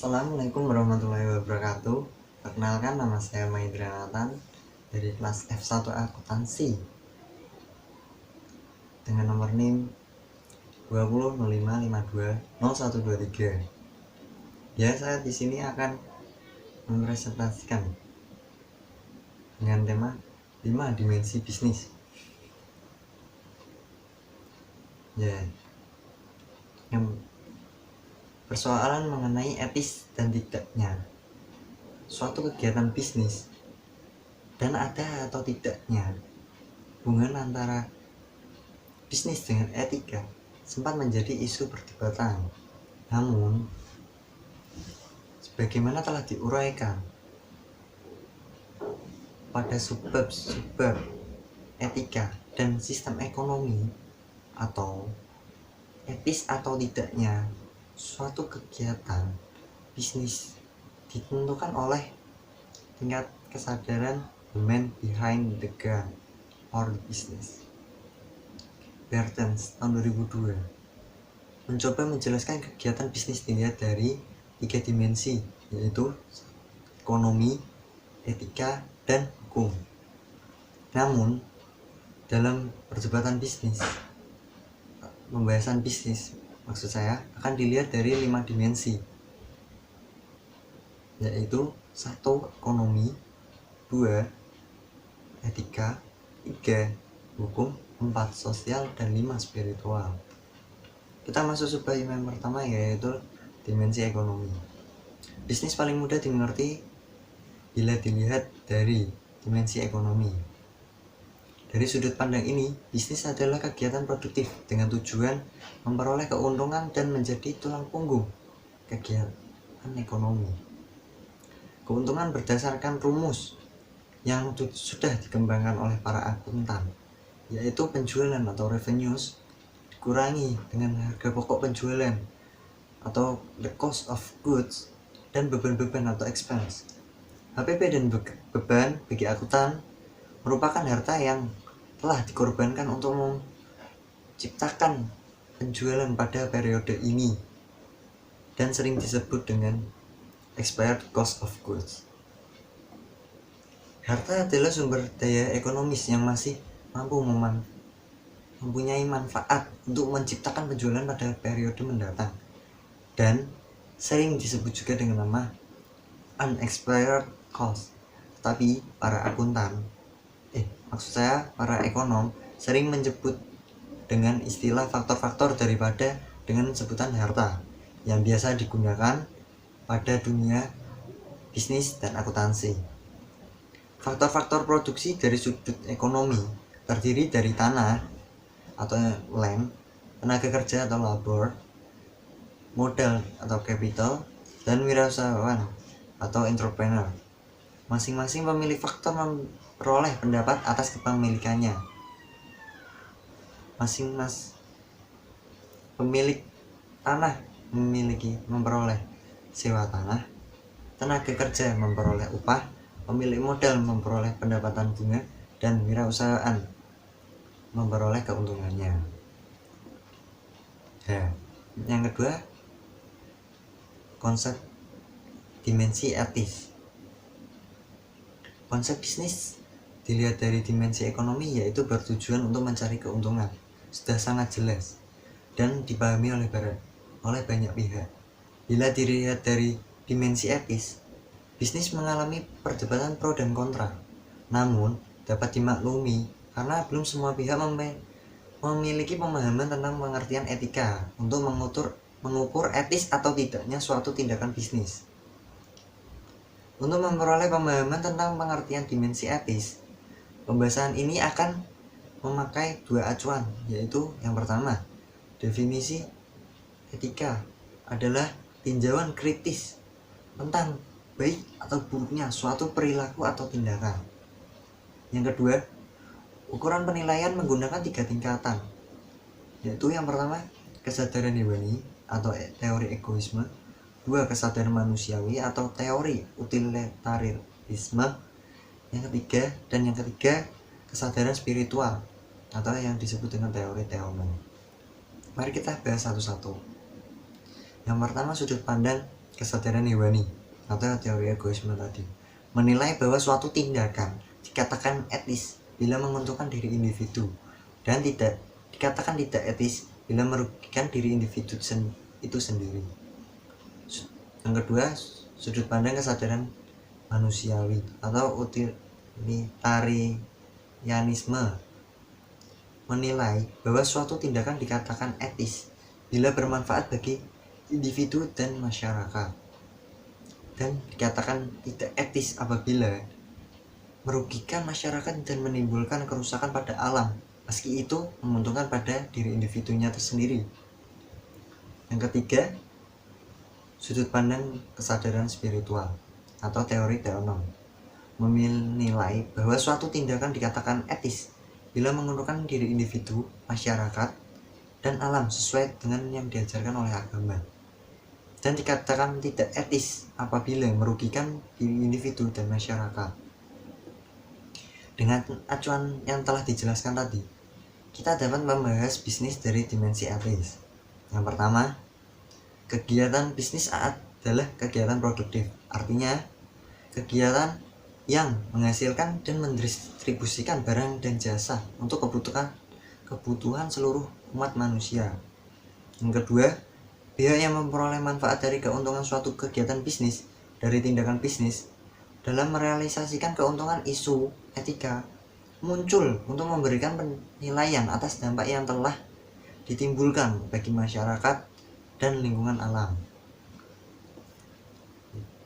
Assalamualaikum warahmatullahi wabarakatuh. Perkenalkan, nama saya Mahendra Nathan dari kelas F1 Akuntansi dengan nomor NIM 2005520123. Ya, saya di sini akan mempresentasikan dengan tema 5 dimensi bisnis. Ya, yang persoalan mengenai etis dan tidaknya suatu kegiatan bisnis dan ada atau tidaknya hubungan antara bisnis dengan etika sempat menjadi isu perdebatan. Namun, sebagaimana telah diuraikan pada subbab etika dan sistem ekonomi atau etis atau tidaknya suatu kegiatan bisnis ditentukan oleh tingkat kesadaran the man behind the gun or the business. Bertens tahun 2002 mencoba menjelaskan kegiatan bisnis dilihat dari 3 dimensi, yaitu ekonomi, etika, dan hukum. Namun, dalam perdebatan bisnis, pembahasan bisnis maksud saya akan dilihat dari 5 dimensi, yaitu 1. Ekonomi, 2. Etika, 3. Hukum, 4. Sosial, dan 5. Spiritual. Kita masuk subbab yang pertama, yaitu dimensi ekonomi. Bisnis paling mudah dimengerti bila dilihat dari dimensi ekonomi. Dari sudut pandang ini, bisnis adalah kegiatan produktif dengan tujuan memperoleh keuntungan dan menjadi tulang punggung kegiatan ekonomi. Keuntungan berdasarkan rumus yang sudah dikembangkan oleh para akuntan, yaitu penjualan atau revenues dikurangi dengan harga pokok penjualan atau the cost of goods dan beban-beban atau expense. HPP dan beban bagi akuntan merupakan harta yang telah dikorbankan untuk menciptakan penjualan pada periode ini dan sering disebut dengan expired cost of goods. Harta adalah sumber daya ekonomis yang masih mampu mempunyai manfaat untuk menciptakan penjualan pada periode mendatang dan sering disebut juga dengan nama unexpired cost. Tetapi para ekonom sering menyebut dengan istilah faktor-faktor daripada dengan sebutan harta yang biasa digunakan pada dunia bisnis dan akuntansi. Faktor-faktor produksi dari sudut ekonomi terdiri dari tanah atau land, tenaga kerja atau labor, modal atau capital, dan wirausahawan atau entrepreneur. Masing-masing pemilik faktor memperoleh pendapat atas kepemilikannya. Masing-masing pemilik tanah memperoleh sewa tanah, tenaga kerja memperoleh upah, pemilik modal memperoleh pendapatan bunga, dan wirausahaan memperoleh keuntungannya. Nah, yang kedua, konsep dimensi etis. Konsep bisnis dilihat dari dimensi ekonomi yaitu bertujuan untuk mencari keuntungan. Sudah sangat jelas dan dipahami oleh banyak pihak. Bila dilihat dari dimensi etis, bisnis mengalami perdebatan pro dan kontra. Namun, dapat dimaklumi karena belum semua pihak memiliki pemahaman tentang pengertian etika untuk mengukur etis atau tidaknya suatu tindakan bisnis. Untuk memperoleh pemahaman tentang pengertian dimensi etis, pembahasan ini akan memakai 2 acuan, yaitu yang pertama, definisi etika adalah tinjauan kritis tentang baik atau buruknya suatu perilaku atau tindakan. Yang kedua, ukuran penilaian menggunakan 3 tingkatan, yaitu yang pertama, kesadaran hewani atau teori egoisme, 2. Kesadaran manusiawi atau teori utilitarisme, yang ketiga, kesadaran spiritual atau yang disebut dengan teori teomen. Mari kita bahas satu-satu. Yang pertama, sudut pandang kesadaran hewani atau teori egoisme tadi, menilai bahwa suatu tindakan dikatakan etis bila menguntungkan diri individu dan tidak dikatakan tidak etis bila merugikan diri individu itu sendiri. Yang kedua, sudut pandang kesadaran manusiawi atau utilitarianisme, menilai bahwa suatu tindakan dikatakan etis bila bermanfaat bagi individu dan masyarakat, dan dikatakan tidak etis apabila merugikan masyarakat dan menimbulkan kerusakan pada alam, meski itu menguntungkan pada diri individunya tersendiri. Yang ketiga, sudut pandang kesadaran spiritual atau teori teonom, menilai bahwa suatu tindakan dikatakan etis bila menguntungkan diri individu, masyarakat, dan alam sesuai dengan yang diajarkan oleh agama, dan dikatakan tidak etis apabila merugikan diri individu dan masyarakat. Dengan acuan yang telah dijelaskan tadi, kita dapat membahas bisnis dari dimensi etis. Yang pertama, kegiatan bisnis adalah kegiatan produktif, artinya kegiatan yang menghasilkan dan mendistribusikan barang dan jasa untuk kebutuhan seluruh umat manusia. Yang kedua, pihak yang memperoleh manfaat dari keuntungan suatu kegiatan bisnis dari tindakan bisnis dalam merealisasikan keuntungan isu etika muncul untuk memberikan penilaian atas dampak yang telah ditimbulkan bagi masyarakat dan lingkungan alam.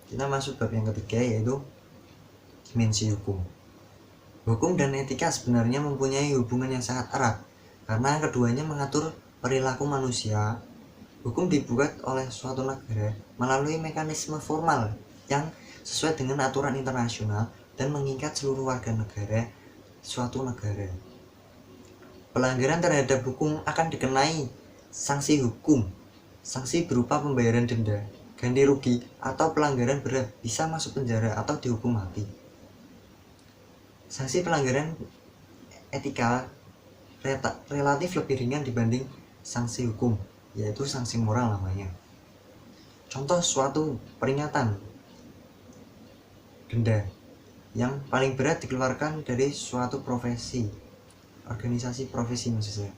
Kita masuk bab yang ketiga, yaitu dimensi hukum. Hukum dan etika sebenarnya mempunyai hubungan yang sangat erat karena keduanya mengatur perilaku manusia. Hukum dibuat oleh suatu negara melalui mekanisme formal yang sesuai dengan aturan internasional dan mengikat seluruh warga negara suatu negara. Pelanggaran terhadap hukum akan dikenai sanksi hukum. Sanksi berupa pembayaran denda, ganti rugi, atau pelanggaran berat bisa masuk penjara atau dihukum mati. Sanksi pelanggaran etika relatif lebih ringan dibanding sanksi hukum, yaitu sanksi moral namanya. Contoh suatu peringatan denda yang paling berat dikeluarkan dari suatu organisasi profesi maksud saya.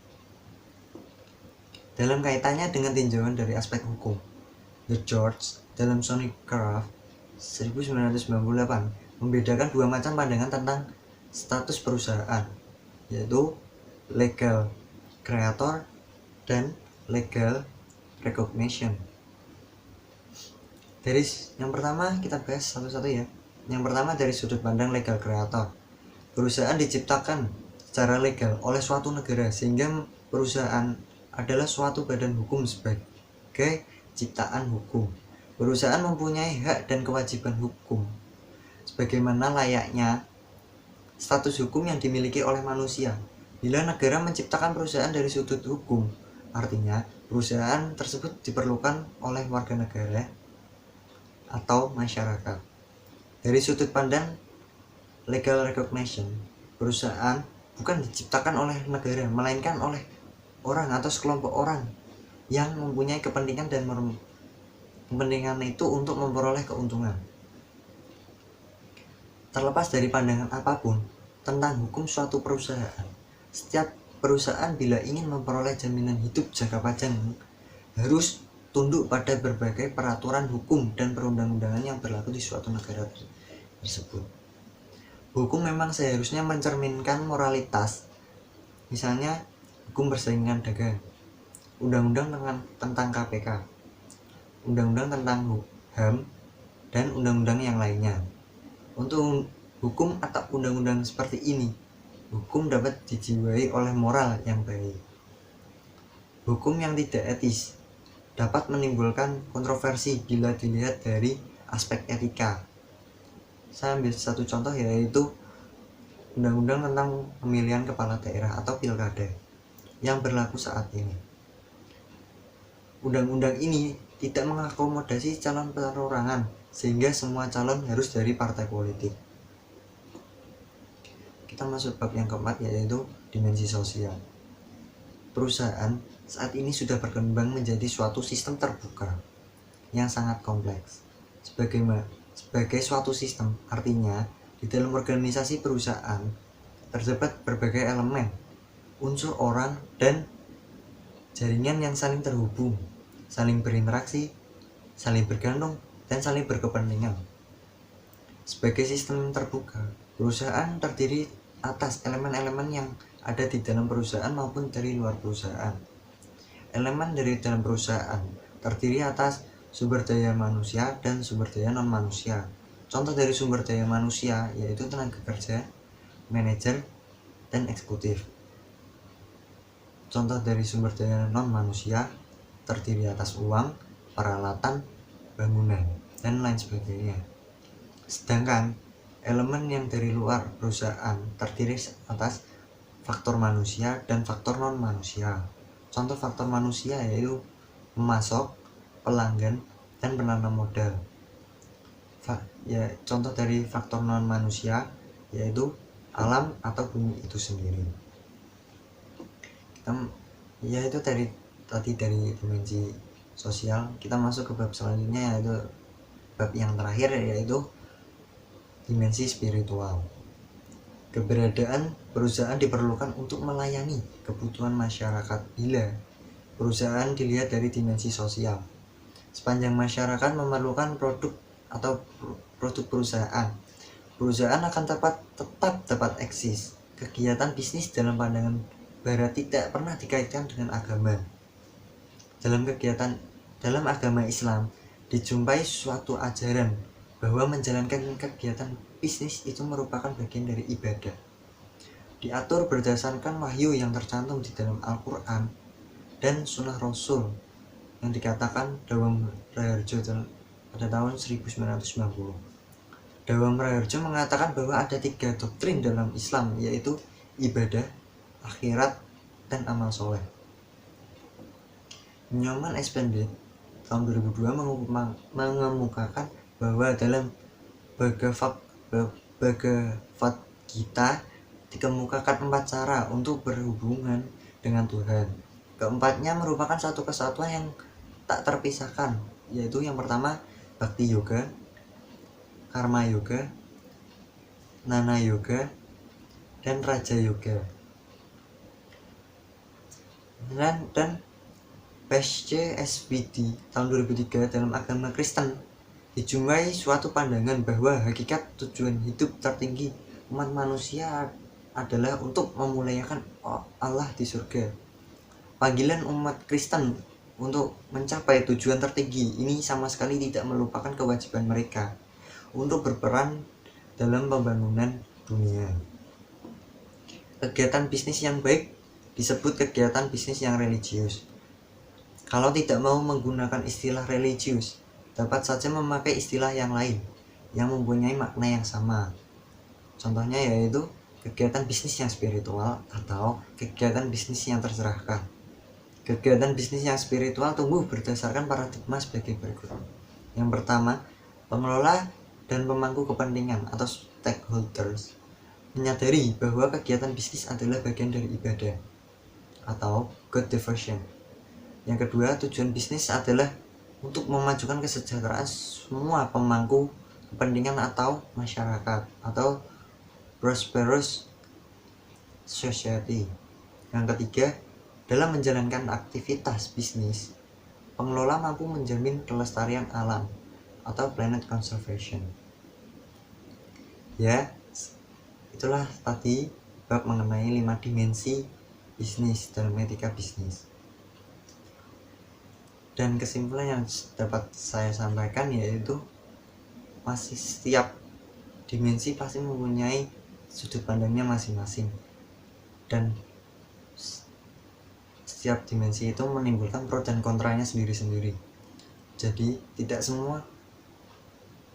Dalam kaitannya dengan tinjauan dari aspek hukum, The George dalam Sonic Craft 1998 membedakan dua macam pandangan tentang status perusahaan, yaitu legal creator dan legal recognition. Dari yang pertama kita bahas satu-satu ya. Yang pertama dari sudut pandang legal creator. Perusahaan diciptakan secara legal oleh suatu negara sehingga perusahaan adalah suatu badan hukum sebagai ciptaan hukum. Perusahaan mempunyai hak dan kewajiban hukum sebagaimana layaknya status hukum yang dimiliki oleh manusia. Bila negara menciptakan perusahaan dari sudut hukum, artinya perusahaan tersebut diperlukan oleh warga negara atau masyarakat. Dari sudut pandang legal recognition, perusahaan bukan diciptakan oleh negara, melainkan oleh orang atau sekelompok orang yang mempunyai kepentingan dan kepentingan itu untuk memperoleh keuntungan. Terlepas dari pandangan apapun tentang hukum suatu perusahaan, setiap perusahaan bila ingin memperoleh jaminan hidup jangka panjang harus tunduk pada berbagai peraturan hukum dan perundang-undangan yang berlaku di suatu negara tersebut. Hukum memang seharusnya mencerminkan moralitas, misalnya hukum persaingan dagang, undang-undang tentang KPK, undang-undang tentang HAM, dan undang-undang yang lainnya. Untuk hukum atau undang-undang seperti ini, hukum dapat dijiwai oleh moral yang baik. Hukum yang tidak etis dapat menimbulkan kontroversi bila dilihat dari aspek etika. Saya ambil satu contoh, yaitu undang-undang tentang pemilihan kepala daerah atau pilkada yang berlaku saat ini. Undang-undang ini tidak mengakomodasi calon perorangan sehingga semua calon harus dari partai politik. Kita masuk bab yang keempat, yaitu dimensi sosial. Perusahaan saat ini sudah berkembang menjadi suatu sistem terbuka yang sangat kompleks. Sebagai suatu sistem, artinya di dalam organisasi perusahaan terdapat berbagai elemen, unsur orang, dan jaringan yang saling terhubung, saling berinteraksi, saling bergantung, dan saling berkepentingan. Sebagai sistem terbuka, perusahaan terdiri atas elemen-elemen yang ada di dalam perusahaan maupun dari luar perusahaan. Elemen dari dalam perusahaan terdiri atas sumber daya manusia dan sumber daya non-manusia. Contoh dari sumber daya manusia yaitu tenaga kerja, manajer, dan eksekutif. Contoh dari sumber daya non-manusia terdiri atas uang, peralatan, bangunan, dan lain sebagainya. Sedangkan elemen yang dari luar perusahaan terdiri atas faktor manusia dan faktor non-manusia. Contoh faktor manusia yaitu pemasok, pelanggan, dan penanam modal. Contoh dari faktor non-manusia yaitu alam atau bumi itu sendiri. Itu tadi dari dimensi sosial. Kita masuk ke bab selanjutnya, yaitu bab yang terakhir, yaitu dimensi spiritual. Keberadaan perusahaan diperlukan untuk melayani kebutuhan masyarakat bila perusahaan dilihat dari dimensi sosial. Sepanjang masyarakat memerlukan produk atau produk perusahaan akan tetap dapat eksis. Kegiatan bisnis dalam pandangan barat tidak pernah dikaitkan dengan agama. Dalam agama Islam dijumpai suatu ajaran bahwa menjalankan kegiatan bisnis itu merupakan bagian dari ibadah. Diatur berdasarkan wahyu yang tercantum di dalam Al-Quran dan Sunnah Rasul yang dikatakan Dawam Raharjo pada tahun 1990. Dawam Raharjo mengatakan bahwa ada 3 doktrin dalam Islam, yaitu ibadah, akhirat, dan amal soleh. Nyoman Expanded tahun 2002 mengemukakan bahwa dalam Bhagavad Gita dikemukakan 4 cara untuk berhubungan dengan Tuhan. Keempatnya merupakan satu kesatuan yang tak terpisahkan, yaitu yang pertama Bhakti Yoga, Karma Yoga, Nana Yoga, dan Raja Yoga. Dan PSCSBD tahun 2003 dalam agama Kristen dijumpai suatu pandangan bahwa hakikat tujuan hidup tertinggi umat manusia adalah untuk memuliakan Allah di surga. Panggilan umat Kristen untuk mencapai tujuan tertinggi ini sama sekali tidak melupakan kewajiban mereka untuk berperan dalam pembangunan dunia. Kegiatan bisnis yang baik disebut kegiatan bisnis yang religius. Kalau tidak mau menggunakan istilah religius, dapat saja memakai istilah yang lain yang mempunyai makna yang sama. Contohnya yaitu kegiatan bisnis yang spiritual atau kegiatan bisnis yang tercerahkan. Kegiatan bisnis yang spiritual tumbuh berdasarkan paradigma sebagai berikut. Yang pertama, pengelola dan pemangku kepentingan atau stakeholders menyadari bahwa kegiatan bisnis adalah bagian dari ibadah atau God devotion. Yang kedua, tujuan bisnis adalah untuk memajukan kesejahteraan semua pemangku kepentingan atau masyarakat atau prosperous society. Yang ketiga, dalam menjalankan aktivitas bisnis, pengelola mampu menjamin kelestarian alam atau planet conservation. Ya, itulah tadi bab mengenai 5 dimensi bisnis dalam etika bisnis. Dan kesimpulan yang dapat saya sampaikan yaitu masih setiap dimensi pasti mempunyai sudut pandangnya masing-masing, dan setiap dimensi itu menimbulkan pro dan kontranya sendiri-sendiri. Jadi tidak semua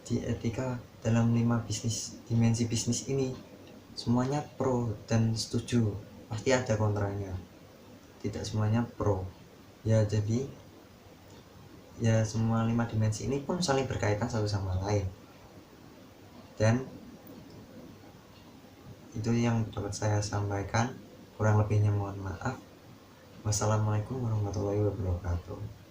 di etika dalam 5 dimensi bisnis ini semuanya pro dan setuju, pasti ada kontranya, tidak semuanya pro. Jadi semua 5 dimensi ini pun saling berkaitan satu sama lain. Dan itu yang dapat saya sampaikan, kurang lebihnya mohon maaf. Wassalamualaikum warahmatullahi wabarakatuh.